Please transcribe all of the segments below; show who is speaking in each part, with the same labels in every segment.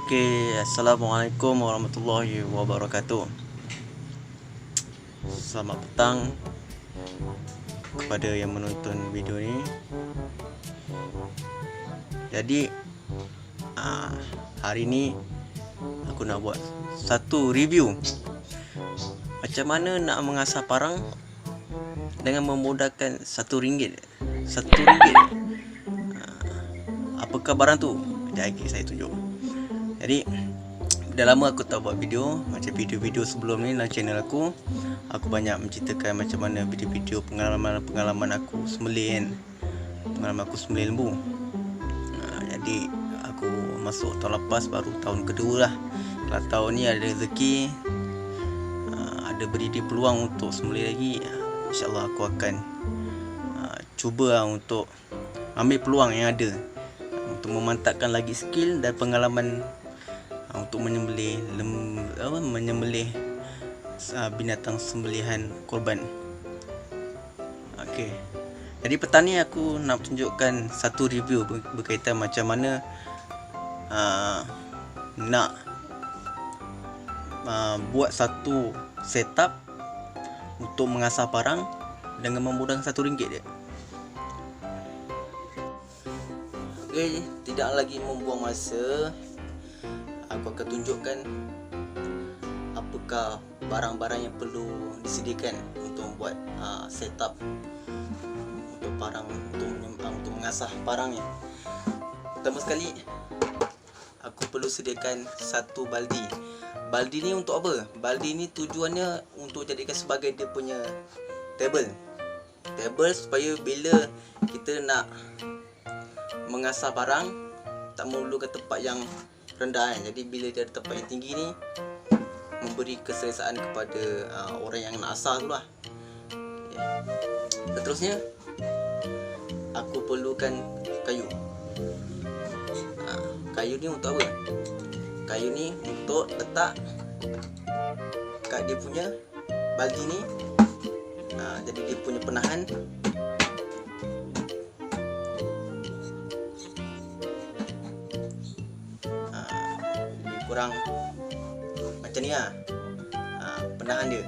Speaker 1: Okey, Assalamualaikum warahmatullahi wabarakatuh. Selamat petang kepada yang menonton video ni. Jadi hari ni aku nak buat satu review macam mana nak mengasah parang dengan memudahkan RM1. RM1. Apakah barang tu? Jadi saya tunjuk. Jadi dah lama aku tak buat video macam video-video sebelum ni dalam channel aku. Aku banyak menceritakan macam mana video-video pengalaman aku sembelih kan. Pengalaman aku sembelih lembu. Jadi aku masuk tahun lepas, baru tahun kedua lah. Kalau tahun ni ada rezeki, ada beri dia peluang untuk sembelih lagi, InsyaAllah aku akan cuba untuk ambil peluang yang ada untuk memantapkan lagi skill dan pengalaman untuk menyembelih binatang sembelihan korban. Okey. Jadi petang ni aku nak tunjukkan satu review berkaitan macam mana nak buat satu setup untuk mengasah parang dengan memudahkan RM1 dia. Okey, tidak lagi membuang masa, aku akan tunjukkan apakah barang-barang yang perlu disediakan untuk membuat setup untuk parang, untuk mengasah parang ni. Pertama sekali, aku perlu sediakan satu baldi. Baldi ni untuk apa? Baldi ni tujuannya untuk jadikan sebagai dia punya table supaya bila kita nak mengasah barang tak memerlukan tempat yang rendah kan. Jadi bila dia ada tempat yang tinggi ni, memberi keselesaan kepada orang yang nak asah tu lah. Seterusnya, aku perlukan kayu. Kayu ni untuk apa? Kayu ni untuk letak kat dia punya baldi ni. Jadi dia punya penahan kurang macam ni lah, penahan dia.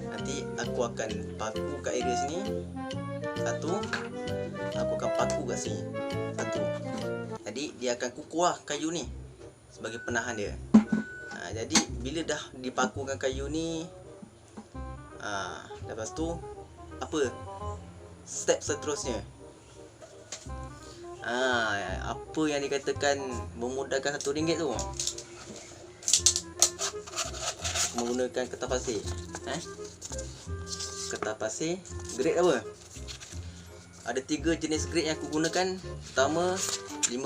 Speaker 1: Nanti aku akan paku kat area sini satu, aku akan paku kat sini satu. Jadi dia akan kukuh lah kayu ni sebagai penahan dia. Jadi bila dah dipakukan kayu ni, lepas tu apa step seterusnya? Apa yang dikatakan memudahkan RM1 tu? Menggunakan kertas pasir. Kertas pasir grade apa? Ada 3 jenis grade yang aku gunakan. Pertama 500,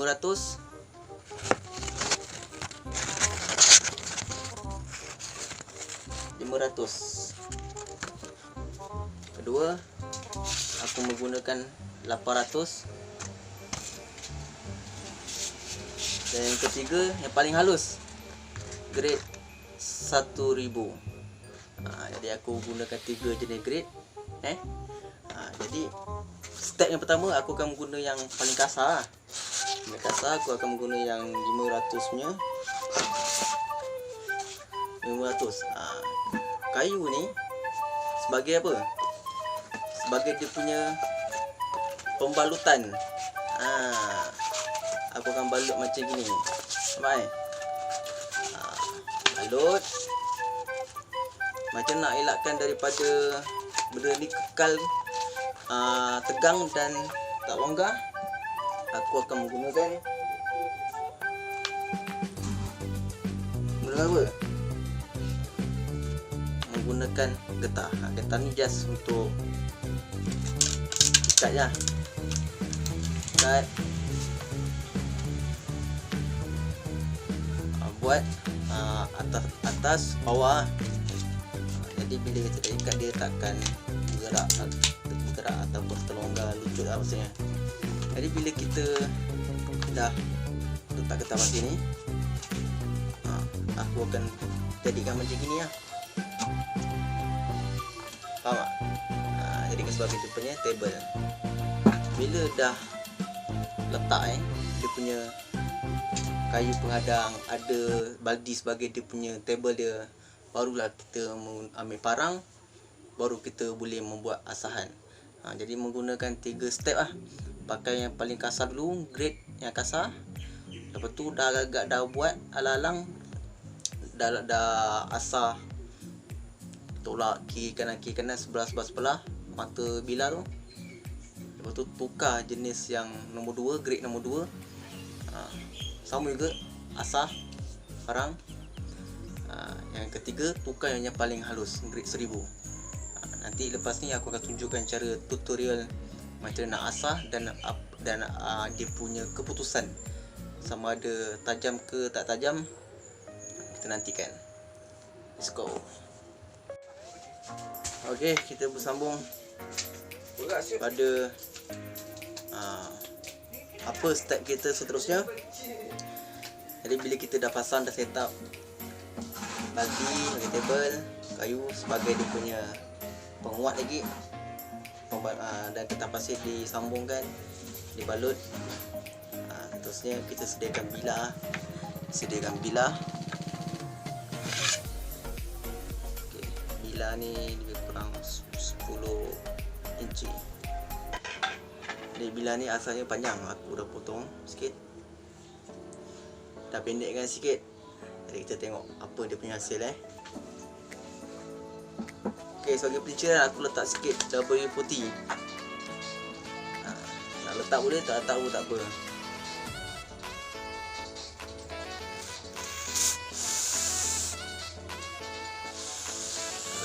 Speaker 1: kedua aku menggunakan 800, dan yang ketiga yang paling halus grade 1000. Jadi aku gunakan 3 jenis grade. Jadi step yang pertama aku akan guna yang paling kasar. Paling kasar aku akan guna yang 500 punya. 500. Kayu ni sebagai apa? Sebagai dia punya pembalutan. Aku akan balut macam gini. Nampak balut. Macam nak elakkan daripada benda ni kekal tegang dan tak longgar, aku akan menggunakan apa? Menggunakan getah. Getah ni just untuk ikat je. Ikat. Buat atas bawah. Jadi bila kita dah ikat, dia takkan bergerak ataupun terlonggar, lucut lah maksudnya. Jadi bila kita dah letak getah pasir ni, aku akan jadikan macam gini lah. Faham tak? Jadikan sebagai dia punya table. Bila dah letak dia punya kayu pengadang, ada baldi sebagai dia punya table dia, barulah kita ambil parang, baru kita boleh membuat asahan. Jadi menggunakan 3 step lah. Pakai yang paling kasar dulu, grade yang kasar. Lepas tu dah agak dah buat alang-alang, dah asah, tolak kiri kanan sebelah mata bilah tu. Lepas tu tukar jenis yang nombor 2, grade nombor 2. Sama juga asah parang. Yang ketiga tukar yang paling halus, grade 1000. Nanti lepas ni aku akan tunjukkan cara tutorial macam nak asah dan dia punya keputusan sama ada tajam ke tak tajam. Kita nantikan. Let's go. Okey, kita bersambung pada apa step kita seterusnya. Jadi bila kita dah pasang, dah set up baldi, table, kayu sebagai dia punya penguat lagi, dan ketan pasir disambungkan, dibalut. Terusnya kita sediakan bilah. Okay, bilah ni lebih kurang 10 inci. Jadi bilah ni asalnya panjang, aku dah potong sikit, dah pendekkan sikit. Jadi kita tengok apa dia punya hasil. Okay, sebagai penciran aku letak sikit WD-40. Nak letak boleh, tak letak pun tak apa.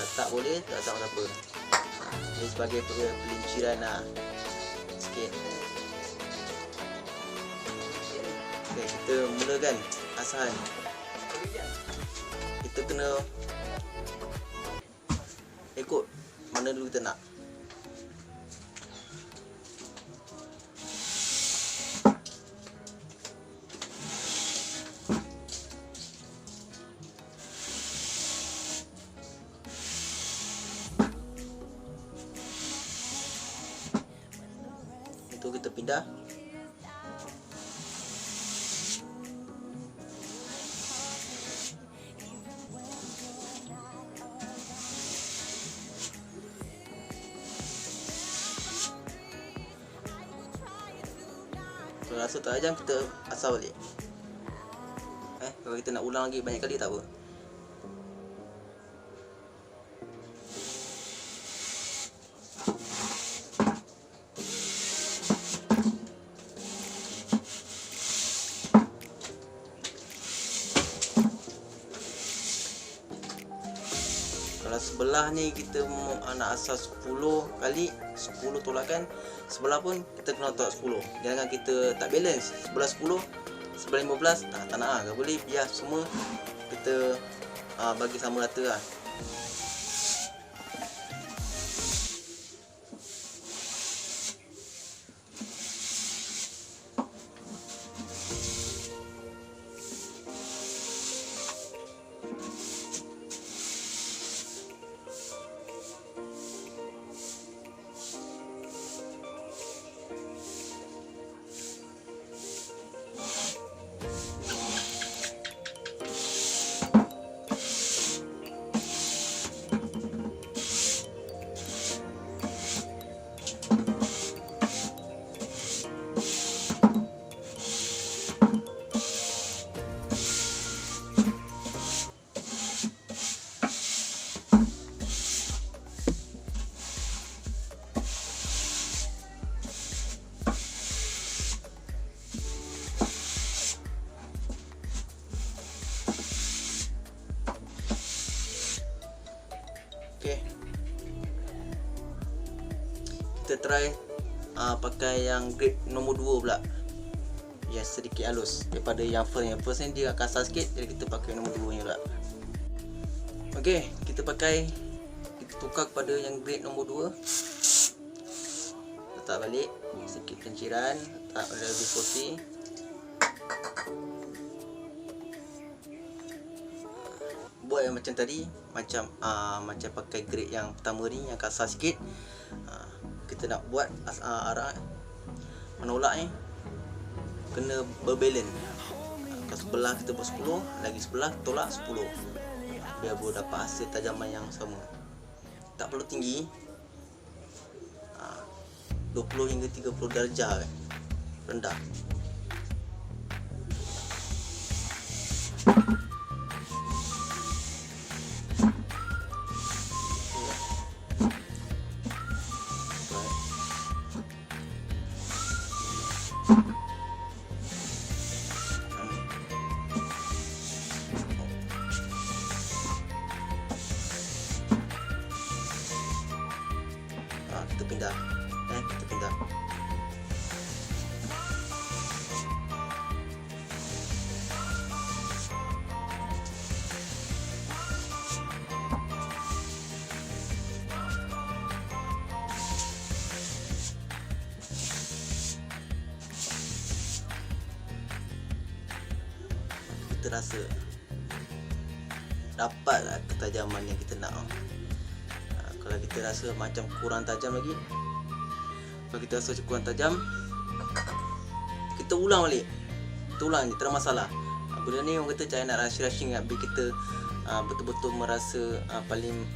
Speaker 1: Letak boleh, tak letak pun tak apa. Ini sebagai pelinciran sikit. Okay, kita mulakan asahan. Kita kena ikut mana dulu kita nak. Itu kita pindah. Kalau rasa tak tajam, kita asah balik. Kalau kita nak ulang lagi banyak kali tak apa. Kalau sebelah ni kita nak asah 10 kali, 10 tolakan. Sebelah pun kita kena tolak 10. Jangan kita tak balance. Sebelah 10, sebelah 15, tak nak lah. Tak boleh, biar semua kita bagi sama rata lah. Okey, kita try pakai yang grade nombor 2 pula, yang sedikit halus daripada yang first. Yang first ni dia kasar sikit, jadi kita pakai nombor 2 ni pula. Okey, kita tukar kepada yang grade nombor 2. Letak balik sikit penciran, letak WD-40. Buat yang macam tadi, macam pakai grade yang pertama ni, yang kasar sikit. Kita nak buat arah menolak ni kena berbalance. Kalau sebelah kita buat 10, lagi sebelah tolak 10, biar boleh dapat hasil tajaman yang sama. Tak perlu tinggi, 20 hingga 30 darjah rendah. Kita pindah, kita pindah. Kita rasa dapatlah ketajaman yang kita nak. Kalau kita rasa macam kurang tajam lagi, kalau kita rasa kurang tajam, kita ulang balik. Kita ulang je, tak ada masalah. Benda ni orang kata cara nak rushing nak biar kita betul-betul merasa paling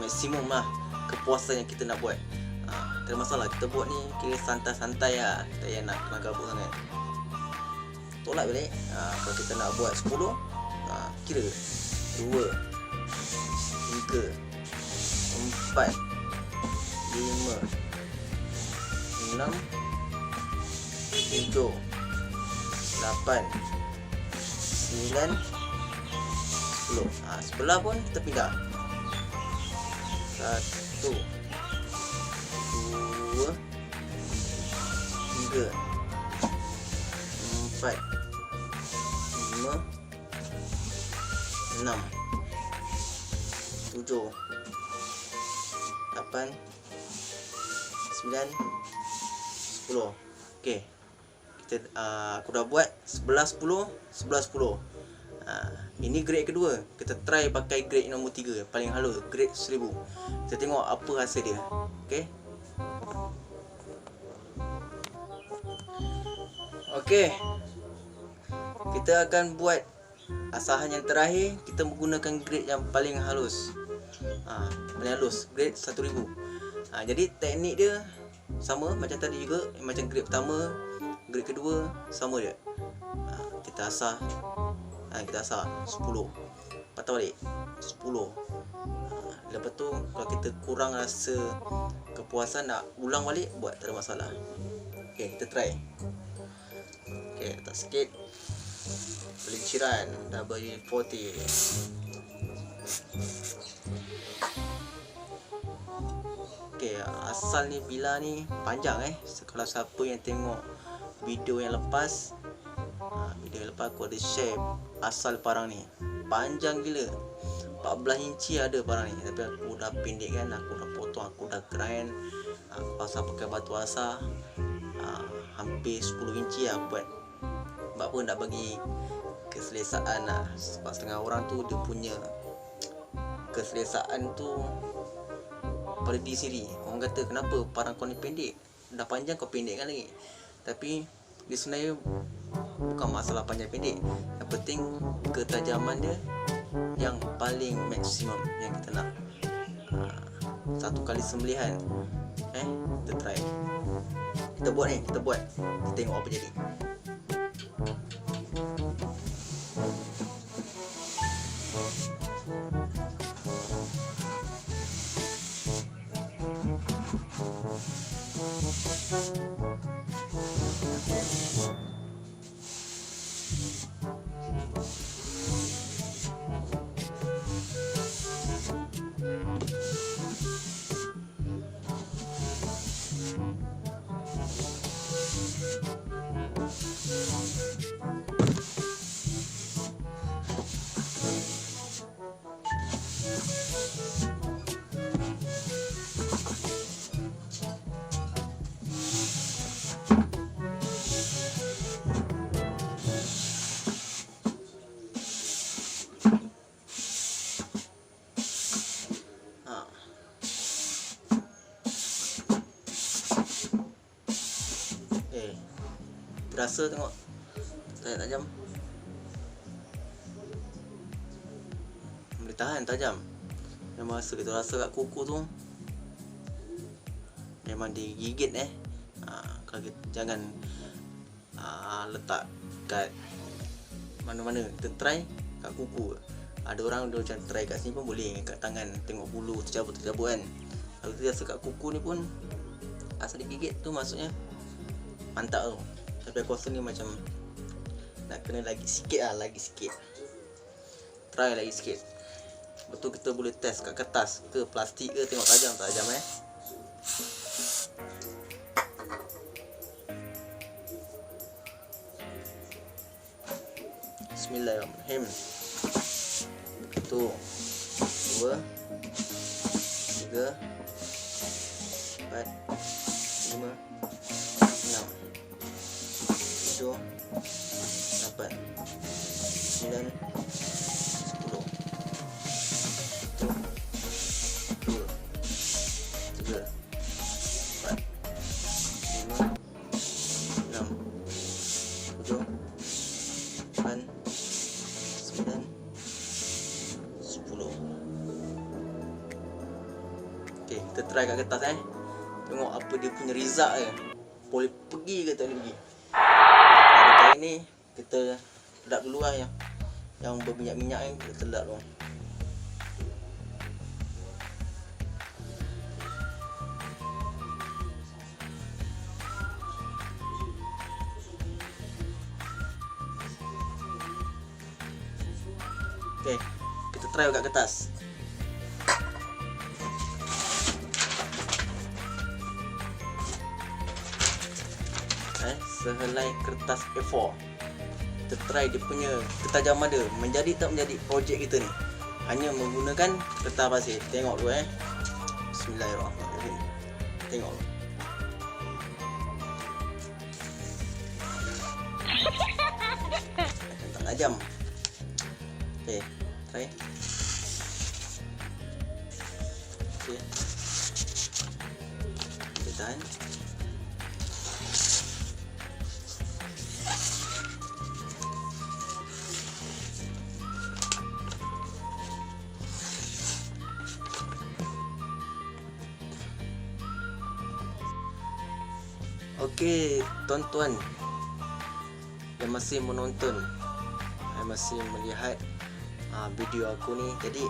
Speaker 1: maksimum lah kepuasan yang kita nak buat. Tak ada masalah, kita buat ni kira santai-santai lah, tak payah nak kena gabut sangat. Tolak balik. Kalau kita nak buat 10, kira 2, 3, 4, 5, 6, 7, 8, 9, 10. Sebelah pun kita pindah. 1, 2, 3, 4, 5, 6, 7, 8, 9, 10. Okey. Aku dah buat sebelah 10, sebelah 10. Ini grade kedua. Kita try pakai grade nombor 3, paling halus, grade 1000. Kita tengok apa hasil dia. Okey. Okey. Kita akan buat asahan yang terakhir. Kita menggunakan grade yang paling halus. Paling halus, grade 1000. Jadi teknik dia sama macam tadi juga, macam grade pertama, grade kedua sama dia. Kita asah, kita asah 10, patah balik 10. Lepas tu kalau kita kurang rasa kepuasan nak ulang balik, buat, tak ada masalah. Okey, kita try. Okey, letak sikit pelinciran WD-40. Okey, asal ni bila ni panjang kalau siapa yang tengok video yang lepas, aku ada share asal parang ni panjang gila, 14 inci ada parang ni, tapi aku dah pendekkan, aku dah potong, aku dah grind, aku asal pakai batu asar, hampir 10 inci lah buat. Sebab apa, nak bagi keselesaan lah. Sebab setengah orang tu dia punya keselesaan tu pada diri sendiri. Orang kata, kenapa parang kau ni pendek, dah panjang kau pendekkan lagi. Tapi dia sebenarnya bukan masalah panjang pendek, yang penting ketajaman dia yang paling maksimum yang kita nak. Satu kali sembelihan, kita try, kita buat, kita tengok apa jadi. Terasa tengok saya tajam. tahan tajam. Memang kita rasa kat kuku tu memang digigit kalau kita jangan letak kat mana-mana, kita try kat kuku. Ada orang dia macam try kat sini pun boleh, kat tangan tengok bulu tercabut kan. Kalau kita rasa kat kuku ni pun asal digigit tu maksudnya mantap tu. Tapi aku rasa ni macam nak kena lagi sikit. Try lagi sikit. Betul kita boleh test kat kertas ke plastik ke, tengok tajam tak tajam Bismillahirrahmanirrahim. 1, 2, 3, 4, 5, 6, 7, 8, 9, 10. 1, 2, 3, 4, 5, 6, 7, 8, 9, 10. Okay, kita try kat kertas tengok apa dia punya result boleh pergi ke tak boleh pergi. Pada kali ni kita sedap dulu yang berminyak-minyak kita sedap dulu. Okay, kita try kat kertas. Sehelai kertas A4. Kita try dia punya ketajaman dia, menjadi tak menjadi projek kita ni. Hanya menggunakan kertas pasir. Tengok dulu Bismillahirrahmanirrahim. Tengok dulu. Macam tak tajam. Okay, try. Okay, kita tahan. Okey, tuan-tuan yang masih menonton, yang masih melihat video aku ni. Jadi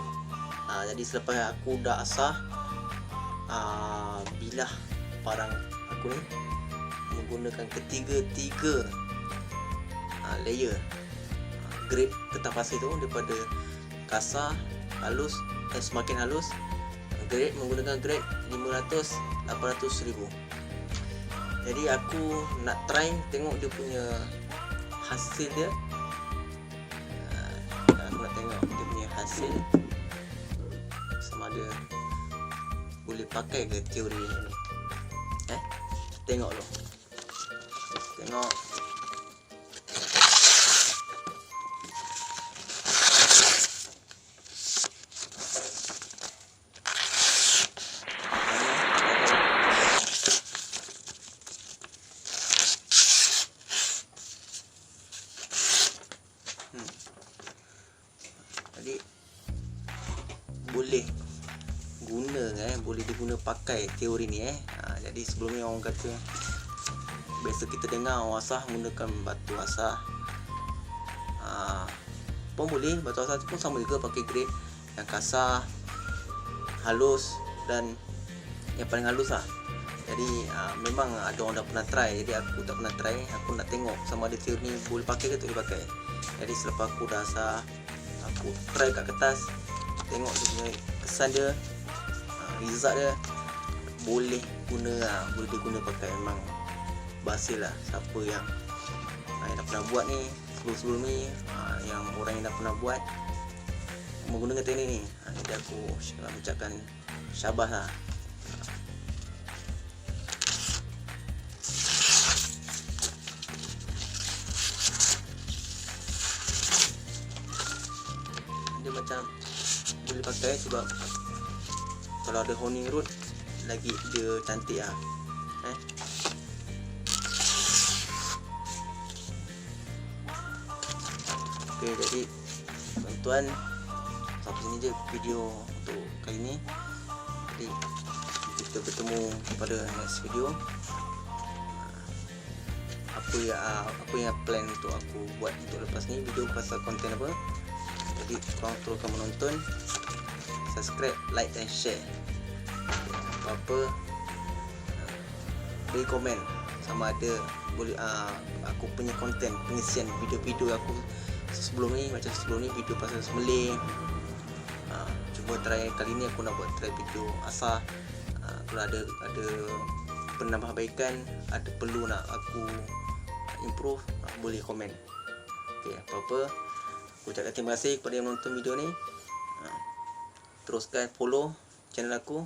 Speaker 1: selepas aku dah asah bilah parang aku ni menggunakan tiga layer grade kertas pasir tu, daripada kasar, halus, semakin halus. Grade menggunakan grade 500, 800 ribu. Jadi aku nak try tengok dia punya hasil dia. Aku nak tengok dia punya hasil sama ada boleh pakai ke teori ni. Tengok dulu. Tengok. Jadi boleh boleh diguna pakai teori ni Jadi sebelum ni orang kata, biasa kita dengar orang asah menggunakan batu asah. Pun boleh, batu asah tu pun sama juga, pakai grade yang kasar, halus dan yang paling halus lah. Jadi memang ada orang dah pernah try, jadi aku tak pernah try. Aku nak tengok sama ada teori ni boleh pakai ke tak boleh pakai. Jadi selepas aku dah asah, aku try kat kertas, tengok dia punya kesan dia, result dia boleh diguna pakai. Memang berhasil lah. Siapa yang dah pernah buat ni sebelum ni, yang orang yang dah pernah buat menggunakan teknik ni, jadi aku ucapkan syabas lah. Dia macam boleh pakai sebab kalau ada honing root lagi dia cantik lah. Okey, jadi tuan-tuan, sampai sini je video untuk kali ni. Jadi kita bertemu pada next video. Apa yang plan untuk aku buat untuk lepas ni, video pasal konten apa. Jadi korang teruskan menonton, subscribe, like dan share. Apa-apa beri komen sama ada boleh aku punya konten pengisian video-video aku sebelum ni, macam sebelum ni video pasal sembelih. Cuma try kali ni aku nak buat try video asal. Kalau ada penambahbaikan, ada perlu nak aku improve, boleh komen. Okey, apa-apa aku ucapkan terima kasih kepada yang menonton video ni. Teruskan follow channel aku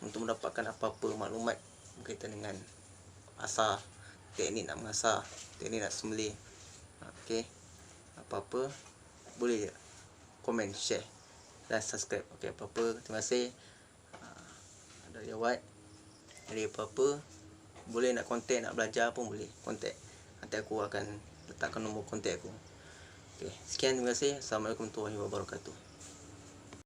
Speaker 1: untuk mendapatkan apa-apa maklumat berkaitan dengan asal, teknik nak mengasah, teknik nak sembelih. Okey, apa-apa boleh je komen, share dan subscribe. Okey, apa-apa terima kasih dari awal. Jadi apa-apa boleh nak kontak, nak belajar pun boleh kontak. Nanti aku akan letakkan nombor kontak aku. Okey, sekian, terima kasih. Assalamualaikum warahmatullahi wabarakatuh.